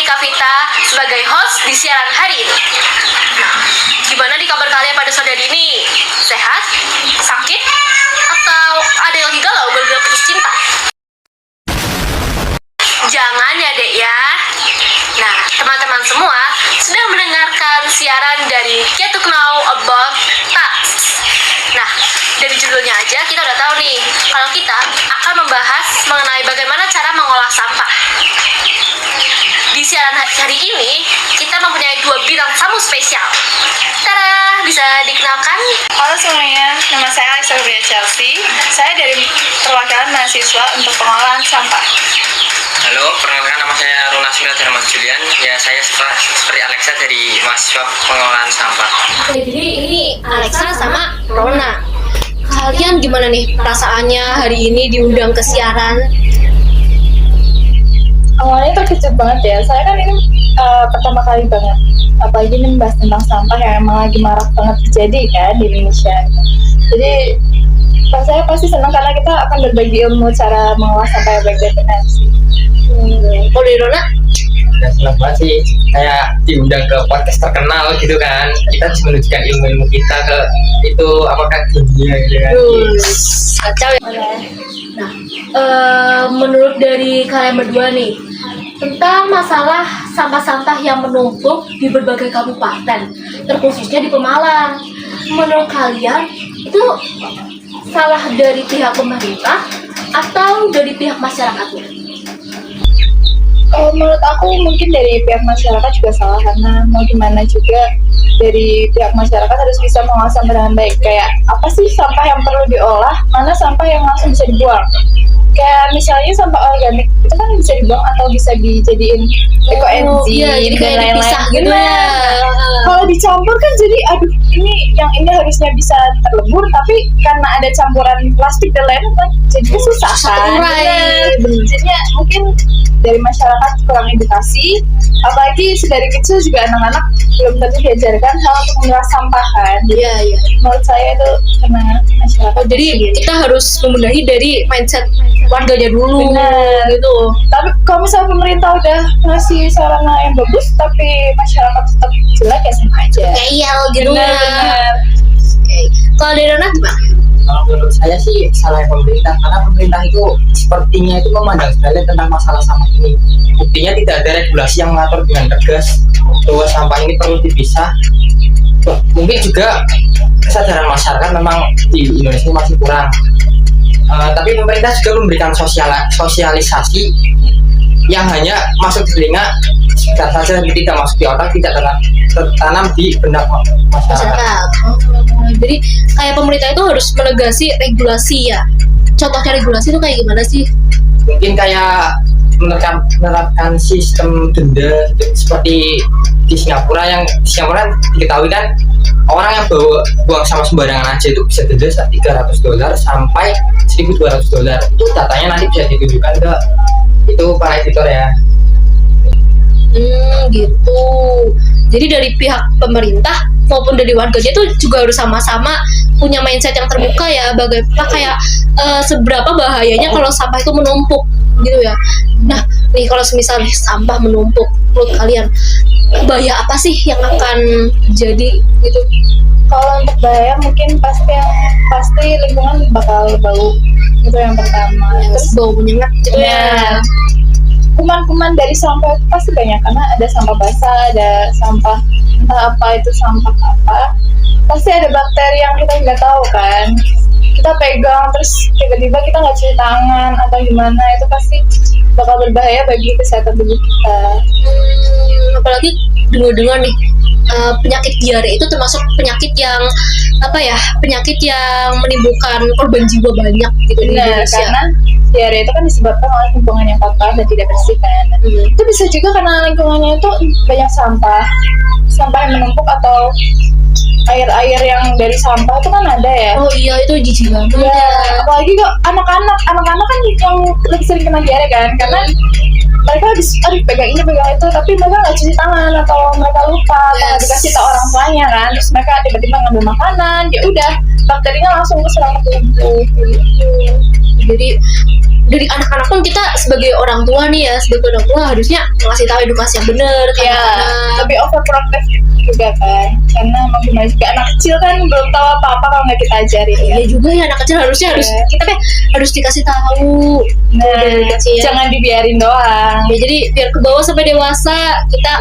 Kavita sebagai host di siaran hari ini. Nah, gimana nih kabar kalian pada sore hari ini? Sehat? Sakit? Atau ada yang lagi galau gara-gara putus cinta? Jangan ya dek ya. Nah, teman-teman semua sedang mendengarkan siaran dari Get to Know About Tasks. Nah, dari judulnya aja kita udah tahu nih kalau kita akan membahas mengenai bagaimana cara mengolah sampah. Di siaran hari ini kita mempunyai dua bintang tamu spesial. Tara, bisa dikenalkan? Halo semuanya, nama saya Alexa Chelsea. Saya dari perwakilan mahasiswa untuk pengolahan sampah. Halo, perkenalkan nama saya Runasmila Dharma Julian. Ya, saya seperti Alexa dari mahasiswa pengolahan sampah. Oke, jadi ini Alexa sama Rona. Kalian gimana nih perasaannya hari ini diundang ke siaran? Awalnya terkejut banget ya, saya kan ini pertama kali banget. Apalagi ini membahas tentang sampah yang emang lagi marak banget terjadi kan di Indonesia. Jadi saya pasti senang karena kita akan berbagi ilmu cara mengolah sampah yang baik dan benar sih. Kalau dari Rona? Ya, senang banget sih. Kayak diundang ke podcast terkenal gitu kan. Kita bisa menunjukkan ilmu-ilmu kita ke itu apakah dunia gitu kan. Kacau ya. Nah, menurut dari kalian berdua nih tentang masalah sampah-sampah yang menumpuk di berbagai kabupaten, terkhususnya di Pemalang. Menurut kalian itu salah dari pihak pemerintah atau dari pihak masyarakatnya? Menurut aku mungkin dari pihak masyarakat juga salah, karena mau gimana juga dari pihak masyarakat harus bisa mengolah sampah dengan baik. Kayak apa sih sampah yang perlu diolah, mana sampah yang langsung bisa dibuang. Kayak misalnya sampah organik itu kan bisa dibuang atau bisa dijadiin ekoenzim iya, jadi dan kayak lain-lain. dipisah gitu ya. Kalau dicampur kan jadi aduh, ini harusnya bisa terlebur, tapi karena ada campuran plastik dan lain-lain kan jadinya susah kan. Jadinya mungkin dari masyarakat kurang edukasi, apalagi sedari kecil juga anak-anak belum tentu diajarkan hal untuk memilah sampah kan. Iya, iya. Menurut saya itu karena masyarakat. Jadi kita harus membenahi dari mindset warganya dulu. Benar. Gitu. Tapi kalau misalnya pemerintah udah ngasih sarana yang bagus tapi masyarakat tetap jelek ya sama aja. Ngeyel gitu ya. Benar. Kalau dari Rona gimana? Kalau menurut saya sih salah pemerintah, karena pemerintah itu sepertinya itu memandang sekali tentang masalah sampah ini. Buktinya tidak ada regulasi yang mengatur dengan tegas bahwa sampah ini perlu dipisah. Mungkin juga kesadaran masyarakat memang di Indonesia masih kurang. Tapi pemerintah juga memberikan sosialisasi yang hanya masuk di telinga sebentar saja, tidak masuk di otak, tidak tertanam di benak masyarakat. Jadi kayak pemerintah itu harus menegasi regulasi ya. Contohnya regulasi itu kayak gimana sih? Mungkin kayak menerapkan sistem denda gitu, seperti di Singapura. Yang di Singapura diketahui kan orang yang buang sama sembarangan aja itu bisa denda $300 sampai $1.200. Itu datanya nanti bisa ditunjukkan ke itu para editor ya. Gitu. Jadi dari pihak pemerintah maupun dari warganya itu juga harus sama-sama punya mindset yang terbuka ya, bagaimana kayak seberapa bahayanya kalau sampah itu menumpuk gitu ya. Nah, nih kalau misalnya sampah menumpuk, menurut kalian bahaya apa sih yang akan jadi gitu? Kalau untuk bahaya mungkin pasti lingkungan bakal bau, itu yang pertama. Terus Bau menyengat gitu ya. kuman-kuman dari sampah itu pasti banyak, karena ada sampah basah, ada sampah entah apa itu sampah apa, pasti ada bakteri yang kita nggak tahu kan. Kita pegang terus tiba-tiba kita nggak cuci tangan atau gimana, itu pasti bakal berbahaya bagi kesehatan tubuh kita. Apalagi dengar-dengar nih penyakit diare itu termasuk penyakit yang penyakit yang menimbulkan korban jiwa banyak gitu di Benar, Indonesia. karena diare itu kan disebabkan oleh lingkungan yang kotor dan tidak bersih kan. Itu bisa juga karena lingkungannya itu banyak sampah yang menumpuk, atau air-air yang dari sampah itu kan ada ya. Oh iya, itu jijik banget Ya, ya. apalagi kok anak-anak kan yang lebih sering kena diare kan, karena mereka habis pegang ini pegang itu, tapi mereka nggak cuci tangan atau mereka lupa atau nggak dikasih tahu orang tuanya kan, terus mereka tiba-tiba ngambil makanan, ya udah bakterinya langsung keserang ke tubuh gitu. Jadi dari anak-anak pun kita sebagai orang tua nih ya, sebagai orang tua harusnya ngasih tahu edukasi yang benar ke Ya, anak-anak. lebih overprotective juga kan, karena mau gimana juga anak kecil kan belum tahu apa-apa kalau nggak kita ajarin ya. Ya juga ya, anak kecil harusnya harus Iya. kita harus dikasih tahu Nah, dari kecil. jangan dibiarin doang. Ya, jadi biar ke bawah sampai dewasa kita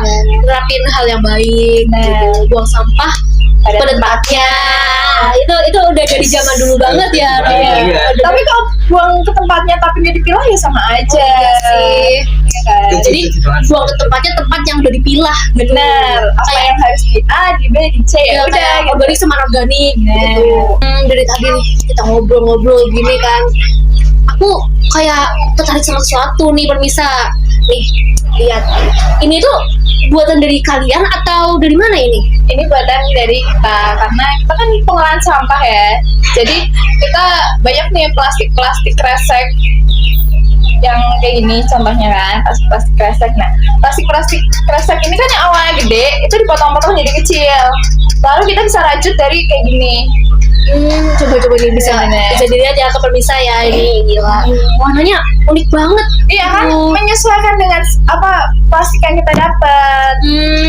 nerapin hal yang baik, Nah. gitu. Buang sampah Pada pada tempatnya. Itu udah dari zaman dulu banget ya. Ro. Iya. Udah Tapi kalau buang ke tempatnya tapi nggak dipilah ya sama aja. Iya sih. Iya kan? Jadi buang ke tempatnya tempat yang udah dipilah, gitu. Benar, apa Kayak- yang harus di A, di B, di C Ya, ya udah kayak gitu. organik sama organik Nah. gitu. Dari tadi nih kita ngobrol-ngobrol gini kan, aku kayak tertarik sama sesuatu nih, permisa. Nih, lihat. Ini tuh buatan dari kalian atau dari mana ini? Ini buatan dari kita karena kita kan pengolahan sampah ya. Jadi kita banyak nih plastik kresek yang kayak gini contohnya kan, plastik kresek. Nah, plastik kresek ini kan yang awalnya gede itu dipotong-potong jadi kecil. Lalu kita bisa rajut dari kayak gini. Coba-coba nih bisa Gimana? bisa dilihat ya ke pemirsa ya, ini gila. Warnanya unik banget. Iya kan, menyesuaikan dengan apa plastik yang kita dapat.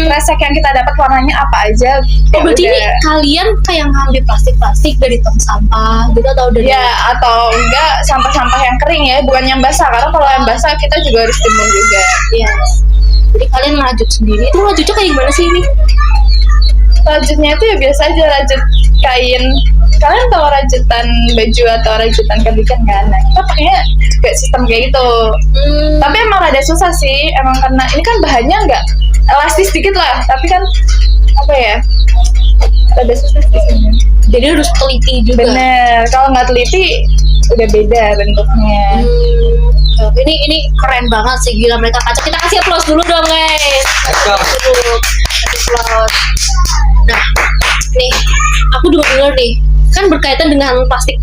Kresek yang kita dapat warnanya apa aja. Oh, berarti Ya ini udah. kalian kayak ngambil plastik dari tong sampah gitu atau dari Ya, atau enggak sampah-sampah yang kering ya, bukan yang basah. Karena kalau yang basah kita juga harus timbun juga. Iya. Jadi kalian ngerajut sendiri. Itu ngerajutnya kayak gimana sih ini? Rajutnya itu ya biasa aja rajut kain. Kalian tahu rajutan baju atau rajutan kardigan kan? Nah, kita pakainya juga sistem kayak gitu. Tapi emang rada susah sih, emang karena ini kan bahannya nggak elastis dikit lah. Tapi kan apa ya? Rada susah sih sebenarnya. Jadi harus teliti juga. Bener, kalau nggak teliti udah beda bentuknya. Ini keren banget sih, gila mereka kaca. Kita kasih applause dulu dong guys. Let's go. Dulu. Kasih applause. Nah, nih aku dengar nih, kan berkaitan dengan plastik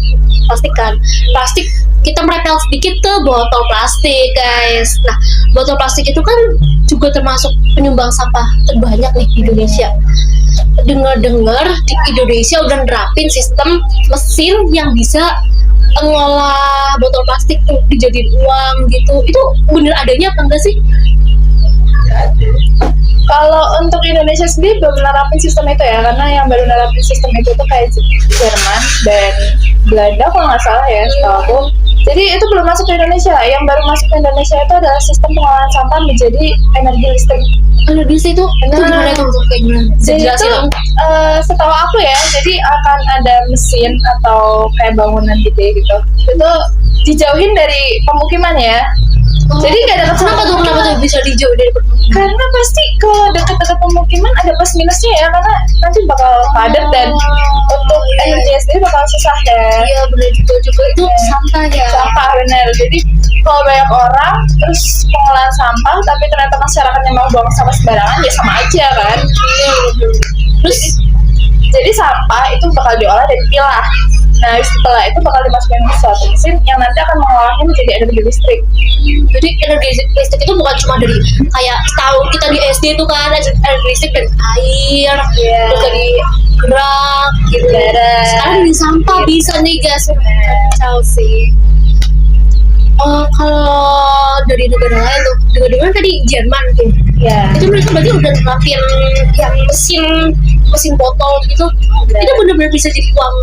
kan. Plastik kita merepel sedikit ke botol plastik guys. Nah, botol plastik itu kan juga termasuk penyumbang sampah terbanyak nih di Indonesia. Dengar-dengar di Indonesia udah nerapin sistem mesin yang bisa ngolah botol plastik tuh dijadiin uang gitu. Itu bener adanya apa enggak sih? Kalau untuk Indonesia sendiri belum nerapin sistem itu ya, karena yang baru nerapin sistem itu tuh kayak Jerman dan Belanda kalau nggak salah ya, setahu aku. Jadi itu belum masuk ke Indonesia. Yang baru masuk ke Indonesia itu adalah sistem pengolahan sampah menjadi energi listrik. Energi sih itu gimana itu kayak gimana? Bisa Jadi itu jelasin dong. setahu aku ya, jadi akan ada mesin atau kayak bangunan gede gitu. Itu dijauhin dari pemukiman ya. Jadi nggak dekat sama Kenapa tuh bisa dijauh dari permukiman? karena pasti kalau dekat-dekat pemukiman ada plus minusnya ya, karena nanti bakal padat dan untuk energinya sendiri bakal susah ya. Iya bener juga itu sampah ya. Sampah bener. Jadi kalau banyak orang terus pengolahan sampah tapi ternyata masyarakatnya mau buang sampah sembarangan ya sama aja kan. Iya, bener. Terus Jadi sampah itu bakal diolah dan dipilah. Nah setelah itu bakal dimasukin ke suatu mesin yang nanti akan mengolahnya menjadi energi listrik. jadi energi listrik itu bukan cuma dari kayak tahu kita di SD itu kan energi listrik dari air, Iya. terus dari gerak gitu. Sekarang dari sampah bisa nih guys. Kacau sih. Kalau dari negara lain tuh, negara tadi Jerman tuh, Ya. itu mereka berarti udah nerapin yang mesin botol gitu. Itu benar-benar bisa jadi uang.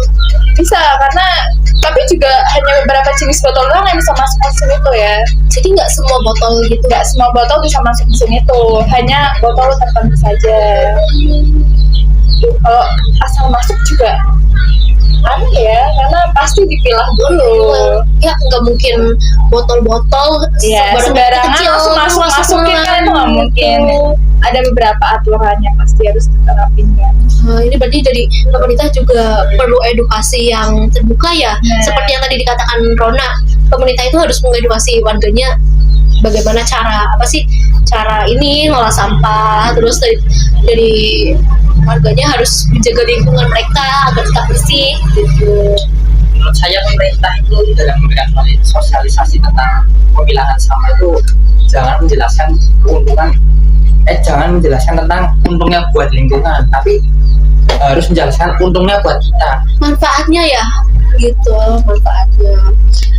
Bisa karena tapi juga hanya beberapa jenis botol doang yang bisa masuk mesin itu ya. Jadi nggak semua botol gitu. Nggak semua botol bisa masuk mesin itu, hanya botol tertentu saja. Kalau asal masuk juga aneh ya, karena pasti dipilah dulu. Ya nggak mungkin botol-botol Iya, sembarangan langsung masukin kan itu nggak mungkin. Ada beberapa aturannya pasti harus diterapin kan. Nah, ini berarti jadi pemerintah juga perlu edukasi yang terbuka ya. Nah. Seperti yang tadi dikatakan Rona, pemerintah itu harus mengedukasi warganya bagaimana cara ini ngolah sampah, terus dari warganya harus menjaga lingkungan mereka agar tetap bersih gitu. Menurut saya pemerintah itu dalam memberikan sosialisasi tentang pemilahan sampah itu jangan menjelaskan tentang untungnya buat lingkungan, tapi harus menjelaskan untungnya buat kita. Manfaatnya ya gitu, manfaatnya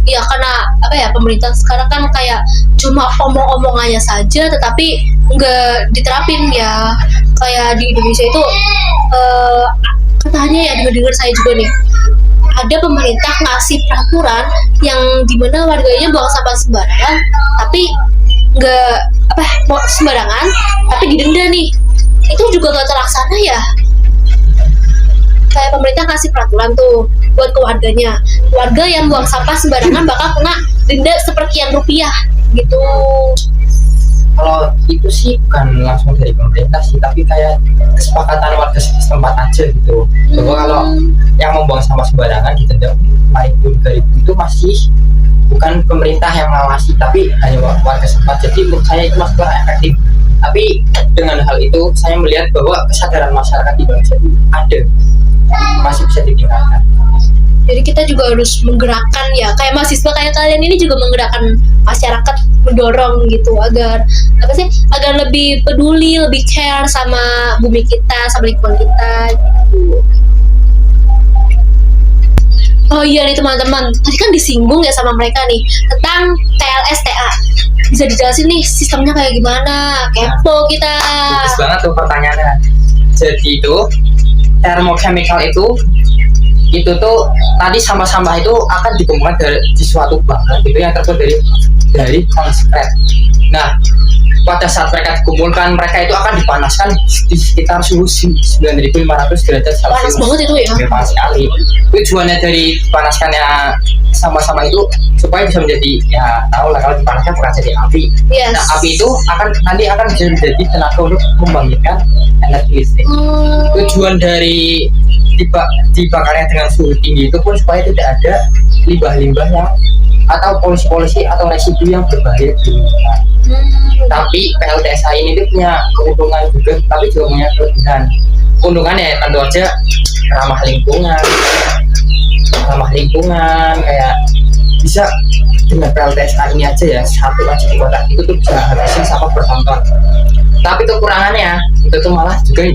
ya, karena apa ya, pemerintah sekarang kan kayak cuma omong-omongannya saja tetapi nggak diterapin ya. Kayak di Indonesia itu katanya ya, dengar saya juga nih, ada pemerintah ngasih peraturan yang dimana warganya buang sampah sembarangan tapi nggak mau sembarangan tapi didenda nih. Itu juga nggak terlaksana ya. Kayak pemerintah kasih peraturan tuh buat ke warganya, warga yang buang sampah sembarangan bakal kena denda seperkian rupiah gitu. Kalau itu sih bukan langsung dari pemerintah sih, tapi kayak kesepakatan warga setempat aja gitu. Bahwa kalau yang membuang sampah sembarangan ditendang 5.000 itu masih bukan pemerintah yang mengawasi, tapi hanya warga setempat. Jadi menurut saya itu masih kurang efektif. Tapi dengan hal itu saya melihat bahwa kesadaran masyarakat di Indonesia itu ada, masih bisa ditingkatkan. Jadi kita juga harus menggerakkan ya, kayak mahasiswa kayak kalian ini juga menggerakkan masyarakat, mendorong gitu agar agar lebih peduli, lebih care sama bumi kita, sama lingkungan kita gitu. Oh iya nih teman-teman, tadi kan disinggung ya sama mereka nih tentang TLSTA. Bisa dijelasin nih sistemnya kayak gimana? Kepo kita. Bagus banget tuh pertanyaannya. Jadi itu termochemical itu tuh tadi sampah-sampah itu akan dikumpulkan di suatu bahan gitu yang terbuat dari konslet. Nah, pada saat mereka dikumpulkan, mereka itu akan dipanaskan di sekitar suhu 9.500 derajat Celcius. Panas banget itu ya. Panas sekali. Tujuannya dari dipanaskannya sampah-sampah itu supaya bisa menjadi, ya tahu lah kalau dipanaskan bukan jadi api. Yes. Nah, api itu nanti akan bisa menjadi tenaga untuk membangkitkan energi listrik. Tujuan dari dibakarnya dengan suhu tinggi itu pun supaya tidak ada limbah-limbah yang atau polusi-polusi atau residu yang berbahaya di lingkungan. Tapi PLTSA ini tuh punya keuntungan juga, tapi juga punya kelebihan. Keuntungannya ya tentu aja ramah lingkungan kayak bisa dengan PLTSA ini aja ya, satu aja di kota itu tuh bisa habisin sampah bertonton. Tapi kekurangannya itu tuh malah juga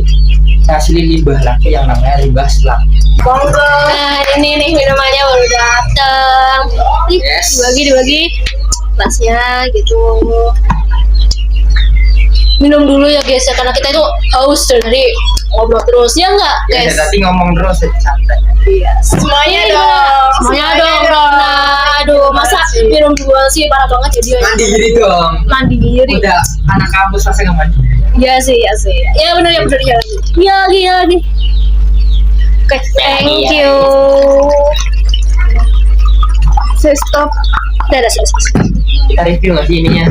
ngasilin limbah lagi yang namanya limbah selang. Nah ini nih minumannya baru datang. Yes. Dibagi gelasnya gitu. Minum dulu ya guys ya, karena kita itu haus dari ngobrol terus ya nggak Ya, guys? tadi ngomong terus santai. Iya. Semuanya dong. Semuanya dong Rona. Aduh masa minum duluan sih, parah banget jadi. Mandiri dong. Mandiri. Udah anak kampus masa nggak mandiri. Iya sih. Ya benar ya lagi. Oke, thank you. Saya stop. Dadah, selesai. Kita review nggak sih ininya?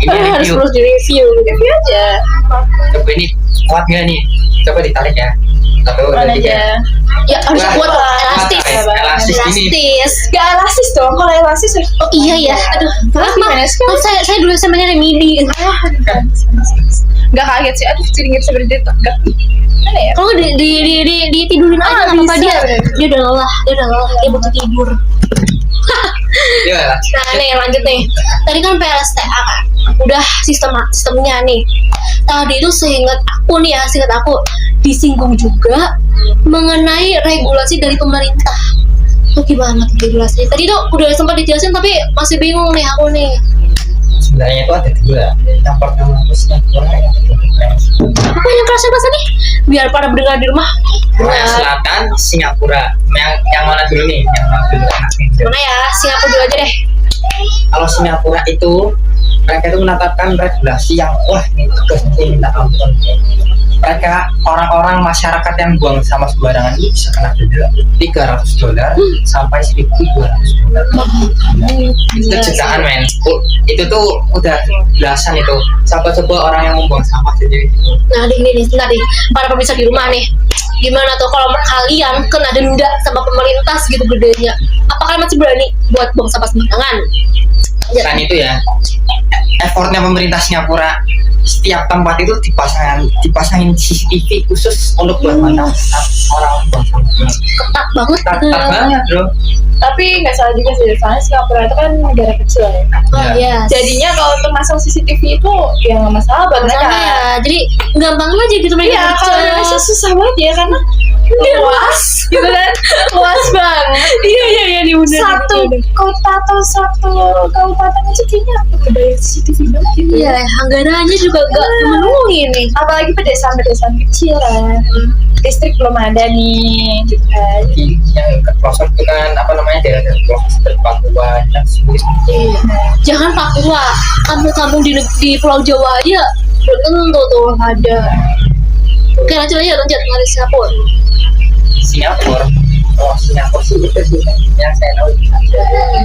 Ini Harus review. terus di review. Review aja. Coba ini kuat nggak nih? Coba ditarik ya. Satu, dua, Mana tiga. aja. Ya harus Wah, kuat, kuat, elastis. elastis ini. Elastis. Gak elastis dong, kalau elastis Oh iya ya, aduh, maaf, gimana sih? saya dulu samanya remedi. Gak kaget sih, aduh jadi nggak bisa berdiri tegak. Mana ya? Kalau di tidurin aja nggak apa-apa, bisa, dia bener. udah lelah, dia butuh tidur. Ya lah. Nah nih lanjut nih, tadi kan PLSTA kan, udah sistemnya nih. Tadi itu seingat aku disinggung juga mengenai regulasi dari pemerintah. Itu gimana tuh regulasinya? Tadi tuh udah sempat dijelasin tapi masih bingung nih aku nih. Sebenarnya itu ada dua. Yang pertama itu Singapura, yang kedua Indonesia. Apa yang kerasa bahasa nih? Biar para pendengar di rumah. Korea Selatan, Singapura. Yang mana dulu nih? Yang mana dulu? Mana ya? Singapura dulu aja deh. Kalau Singapura itu mereka itu menetapkan regulasi yang ini tegas nih, minta ampun. Mereka orang-orang masyarakat yang buang sampah sembarangan ini bisa kena denda $300 sampai $1.200. Itu jutaan men. Itu tuh udah belasan itu. Coba orang yang membuang sampah jadi gitu. Nah, ini nih, para pemirsa di rumah nih. Gimana tuh kalau kalian kena denda sama pemerintah segitu gedenya? Apakah masih berani buat buang sampah sembarangan? Selain itu ya, effortnya pemerintah Singapura, setiap tempat itu dipasangin CCTV khusus untuk buat mantau orang buang sampah. Ketat banget. Ketat banget bro. Tapi nggak salah juga sih, soalnya Singapura itu kan negara kecil ya. Oh iya. Jadinya kalau untuk masang CCTV itu ya nggak masalah buat mereka. Ya, jadi gampang aja gitu mereka. Iya, kalau Indonesia susah banget ya, karena luas gitu kan, luas banget. Iya nih bener. Satu kota atau satu kabupaten aja kayaknya udah banyak CCTV banget gitu. Iya, anggarannya juga gak memenuhi nih. Apalagi pedesaan-pedesaan kecil kan, listrik belum ada nih gitu kan. Di yang terpelosok itu kan apa namanya daerah-daerah pelosok seperti Papua yang sulit. Iya. Jangan Papua, kampung-kampung di Pulau Jawa aja belum tentu tuh ada. Oke, lanjut aja dari Singapura. Singapura. Oh, Singapura sih itu sih yang saya tahu.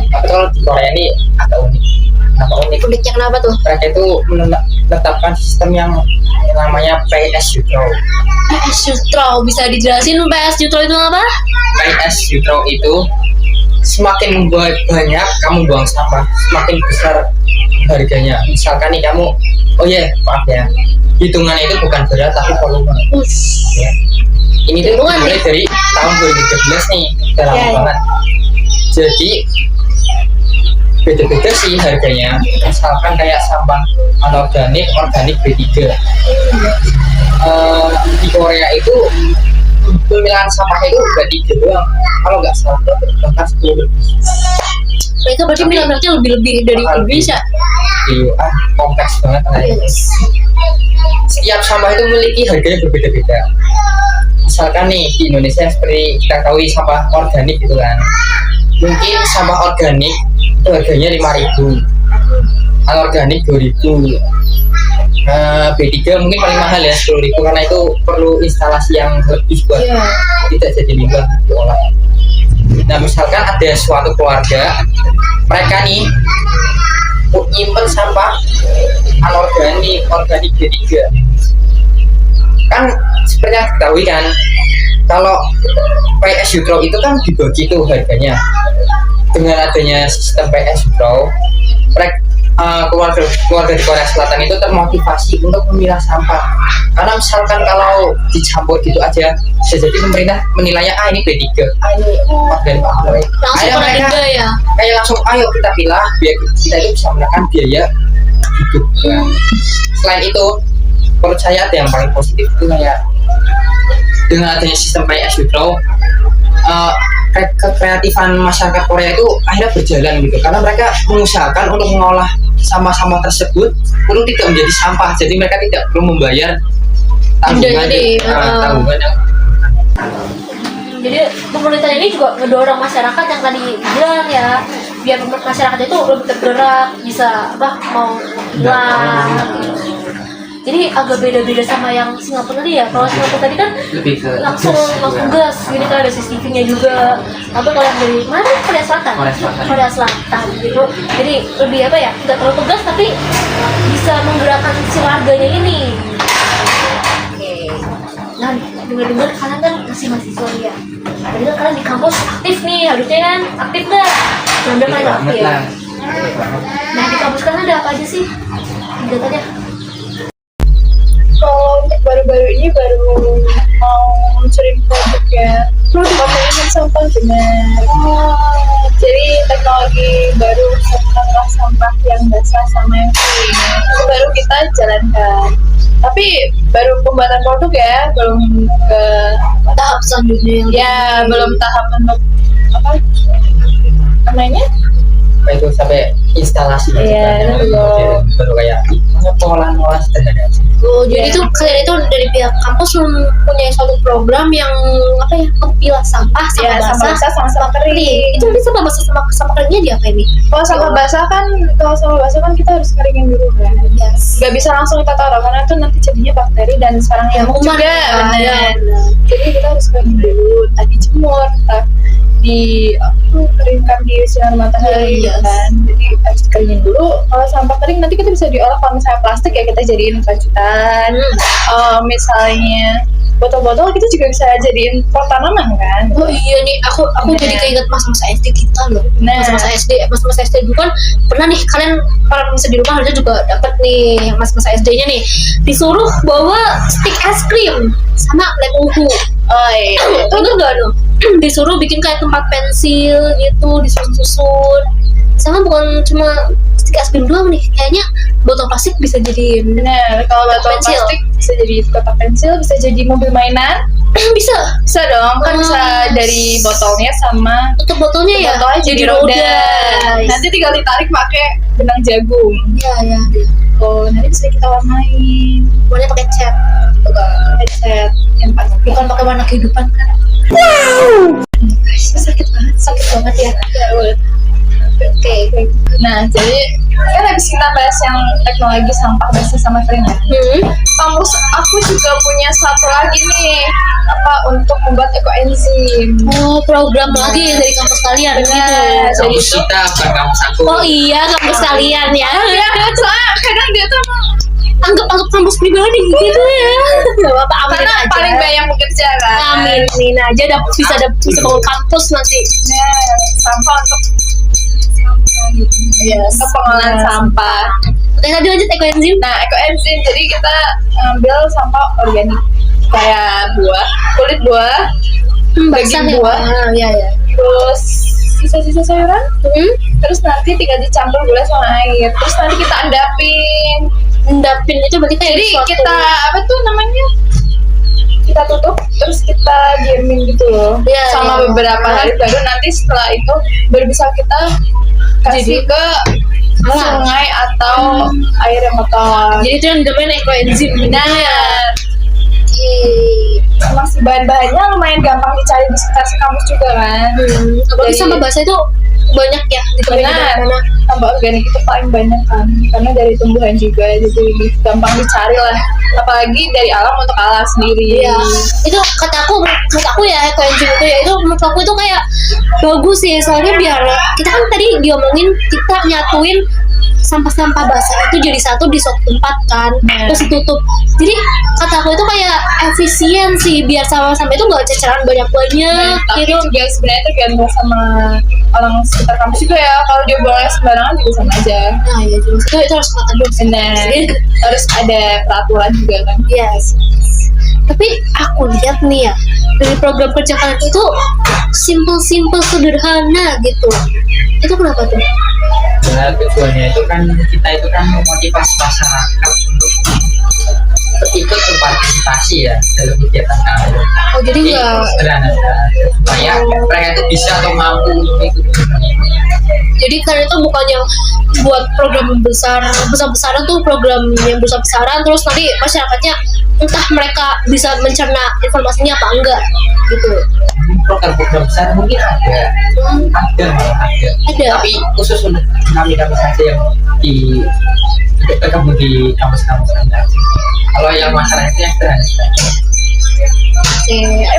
Tapi kalau di Korea ini agak unik. Apa unik? Uniknya kenapa tuh? Mereka itu menetapkan sistem yang namanya pay as you throw. PS Jutro, bisa dijelasin PS Jutro itu apa? Pay as you throw itu semakin banyak kamu buang sampah, semakin besar harganya. Misalkan nih kamu, oh ya maaf ya, hitungannya itu bukan berat tapi volume. Ya. Ini tuh Hitungan mulai nih. dari tahun 2013 nih, udah lama Ya. banget. Jadi beda-beda sih harganya. Misalkan kayak sampah anorganik, organik B3. Di Korea itu pemilihan sampah itu udah 3 doang. Kalau nggak salah bahkan 10 lebih. Mereka berarti Tapi- milih-milihnya lebih dari Mahal. Indonesia. Kompleks banget lah. Setiap sampah itu memiliki harganya berbeda-beda. Misalkan nih di Indonesia seperti kita tahu sampah organik gitu kan. Mungkin sampah organik itu harganya 5.000, anorganik 2.000. B3 mungkin paling mahal ya 10.000 karena itu perlu instalasi yang lebih buat Iya. tidak jadi limbah diolah. Nah misalkan ada suatu keluarga mereka nih nyimpen sampah anorganik, organik B3 kan seperti yang diketahui kan kalau PS Jutro itu kan dibagi tuh harganya. Dengan adanya sistem PS Jutro keluarga di Korea Selatan itu termotivasi untuk memilah sampah karena misalkan kalau dicampur gitu aja bisa jadi pemerintah menilainya ini B3 dan Langsung ayo pada mereka tiga ya. kayak langsung ayo kita pilah biar kita itu bisa menekan biaya hidup. Nah, selain itu menurut saya ada yang paling positif itu kayak dengan adanya sistem PS Jutro kekreatifan masyarakat Korea itu akhirnya berjalan gitu karena mereka mengusahakan untuk mengolah sampah-sampah tersebut untuk tidak menjadi sampah, jadi mereka tidak perlu membayar tanggungan Jadi, tanggungan yang Jadi pemerintah ini juga ngedorong masyarakat yang tadi bilang ya, biar masyarakat itu lebih tergerak, bisa apa mau hilang. Jadi agak beda-beda sama yang Singapura tadi ya. Kalau Singapura tadi kan lebih ke langsung gas, jadi kan ada CCTV-nya juga. Tapi kalau yang dari mana? Korea Selatan. Korea Selatan gitu. Jadi lebih apa ya? Nggak terlalu tegas tapi bisa menggerakkan si warganya ini. Oke. Nah, dengar-dengar kalian kan masih mahasiswa ya. Tadi kan kalian di kampus aktif nih, harusnya kan aktif nggak? Benar kalian aktif. Nah di kampus kalian ada apa aja sih? Kegiatannya? Kalau untuk baru-baru ini baru mau luncurin produk ya, pemilihan sampah benar. Jadi teknologi baru setelah sampah yang basah sama yang kering itu baru kita jalankan. Tapi baru pembuatan produk ya, belum ke Tahap selanjutnya yang ya belum tahap untuk apa namanya? apa itu sampai instalasi Iya, gitu. Baru kayak pola-pola sederhana. Oh, jadi tuh kalian itu dari pihak kampus mempunyai suatu program yang apa ya, memilah sampah Ya sama sama basah basah sama kering. itu nanti sampah basah sama keringnya diapain nih? Kalau sampah basah kan kita harus keringin dulu kan. Yes. Nggak bisa langsung kita taruh karena itu nanti jadinya bakteri dan sarang nyamuk Kuman juga. ya, Benar. Jadi kita harus keringin dulu, tadi jemur, entah keringkan di sinar matahari Yes. kan. Jadi harus dikeringin dulu. Kalau sampah kering nanti kita bisa diolah. Kalau misalnya plastik ya kita jadiin rajutan. Misalnya botol-botol kita juga bisa jadiin pot tanaman kan. Oh iya nih, aku jadi keinget masa-masa SD kita loh. Nah. Masa-masa SD dulu kan pernah nih kalian para pemirsa di rumah harusnya juga dapat nih yang masa-masa SD-nya nih disuruh bawa stick es krim sama lem uhu. Oh iya. Itu enggak dong. Disuruh bikin kayak tempat pensil gitu, disusun-susun. Sama bukan cuma stick asbin doang nih. Kayaknya botol plastik bisa jadi Benar, kalau botol Pensil. plastik bisa jadi kotak pensil, bisa jadi mobil mainan. bisa. Bisa dong, kan bisa Oh. dari botolnya sama Untuk botolnya ya botolnya jadi roda. Nanti tinggal ditarik pakai benang jagung. Iya. Oh, nanti bisa kita warnain. Warnanya pakai cat. Pakai cat yang pakai. Bukan pakai warna kehidupan kan. Sakit banget ya. Oke. Nah, jadi kan habis kita bahas yang teknologi sampah bersih sama keringat. Kampus aku juga punya satu lagi nih, apa untuk membuat ekoenzim. Oh, program lagi dari kampus kalian gitu. Benar. Jadi Kampus itu kita bukan kampus aku. Oh iya, kampus kalian ya. ya, soalnya kadang dia tuh Anggap kampus pribadi gitu ya. Gak apa-apa, amin karena aja. paling banyak bekerja kan. Amin aja bisa bangun kampus nanti. Nah, sampah untuk sampah gitu. Iya, Untuk pengolahan sampah. Oke, tadi lanjut ekoenzim. Nah, ekoenzim jadi kita ngambil sampah organik kayak buah, kulit buah, Basah daging ya. buah, Iya. terus sisa-sisa sayuran, terus nanti tinggal dicampur gula sama air, terus nanti kita endapin. Endapin itu berarti kayak Jadi sesuatu. kita apa tuh namanya? Kita tutup terus kita diemin gitu loh. Iya, sama iya. beberapa hari baru nanti setelah itu baru bisa kita kasih ke Alam. sungai atau air yang kotor. Jadi itu yang dinamain ekoenzim. Benar. Masih bahan-bahannya lumayan gampang dicari di sekitar kampus juga kan. Apalagi Jadi- sampah basah itu banyak ya ditemuin di Benar. mana-mana. Sampah organik itu paling banyak kan, karena dari tumbuhan juga, jadi lebih gampang dicari lah. Apalagi dari alam untuk alam sendiri. Iya, itu menurut aku ya ekoenzim itu ya itu menurut aku itu kayak bagus sih soalnya biar kita kan tadi diomongin kita nyatuin sampah-sampah basah itu jadi satu di suatu tempat kan terus ditutup. Jadi kata aku itu kayak efisien sih biar sampah-sampah itu nggak ceceran banyak-banyak Tapi gitu. juga sebenarnya tergantung sama orang sekitar kampus juga ya. Kalau dia buangnya sembarangan juga sama aja. Nah ya jelas itu harus kata dulu sih. Benar. Harus ada peraturan juga kan. Yes. Tapi aku lihat nih ya dari program kerja kalian itu simple sederhana gitu. Itu kenapa tuh? Sebenarnya tujuannya itu kan kita itu kan memotivasi masyarakat untuk ikut berpartisipasi ya dalam kegiatan kami. Oh jadi nggak Sederhana supaya mereka itu bisa atau mampu untuk ikut. jadi kalian itu bukan yang buat program besar-besaran tuh program yang besar-besaran terus nanti masyarakatnya entah mereka bisa mencerna informasinya apa enggak gitu. Program-program besar mungkin ada malah Ada. tapi khusus untuk kami saja yang di berkebun di kampus-kampus anda. Kalau yang masyarakat yang sederhana.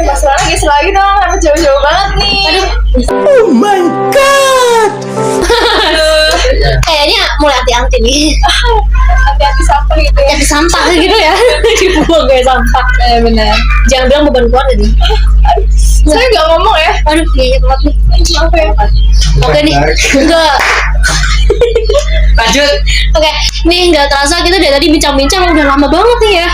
Masalah lagi dong, apa jauh-jauh banget nih. Kayaknya mulai anti-anti nih. Hati-hati sampah gitu ya. Jadi sampah gitu ya. Dibuang kayak sampah. Benar. Jangan bilang beban keluarga nih. Saya nggak ngomong ya. Aduh, iya banget nih. Apa ya? Oke nih. Enggak. Lanjut. Oke, nih nggak terasa kita dari tadi bincang-bincang udah lama banget nih ya.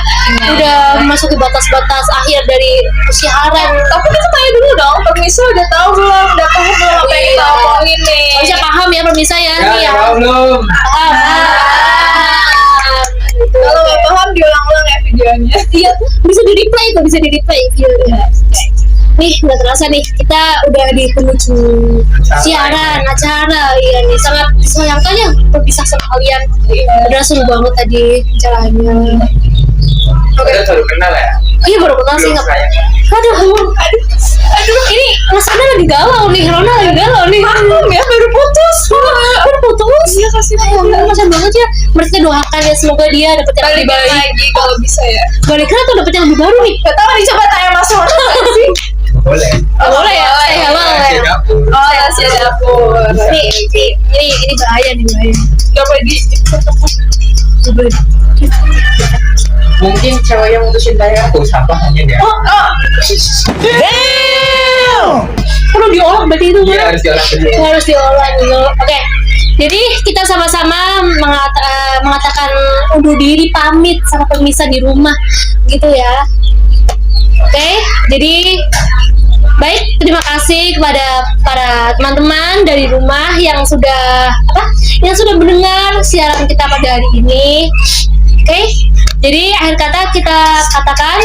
Udah memasuki batas-batas akhir dari siaran. Tapi kita tanya dulu dong, pemirsa udah tahu belum? Udah paham belum apa yang kita omongin nih? Bisa paham ya pemirsa ya? Ya, Nih ya. tahu belum? Paham. Kalau nggak paham diulang-ulang ya videonya. Iya, bisa di replay kok, bisa di replay videonya. Nih nggak terasa nih kita udah di penghujung siaran acara ya nih sangat disayangkan ya berpisah sama kalian. Udah seru banget tadi acaranya. Kita baru kenal ya. Iya baru kenal sih Belum nggak. Aduh, Aduh, ini Masana lagi galau nih, Rona lagi galau nih. maklum ya, baru putus. Baru putus. Iya, kasih Ya ampun, kasihan banget ya. Mereka doakan ya semoga dia dapet yang lebih balik baik. lagi kalau bisa ya. Balikan atau dapet yang lebih baru nih? Gak tahu nih, coba tanya Mas Wana nggak sih? Boleh. Oh, boleh ya? Say hello Masih ya. dapur. Oh, rahasia dapur. Ini bahaya nih bahaya. Gak boleh di. Mungkin cewek yang mutusin saya aku siapa hanya dia. Oh, Perlu diolah berarti itu Iya kan? harus diolah dulu. Harus diolah dulu. Oke. Jadi kita sama-sama mengatakan undur diri pamit sama pemirsa di rumah gitu ya. Oke. Jadi Baik, terima kasih kepada para teman-teman dari rumah yang sudah mendengar siaran kita pada hari ini. Oke, jadi akhir kata kita katakan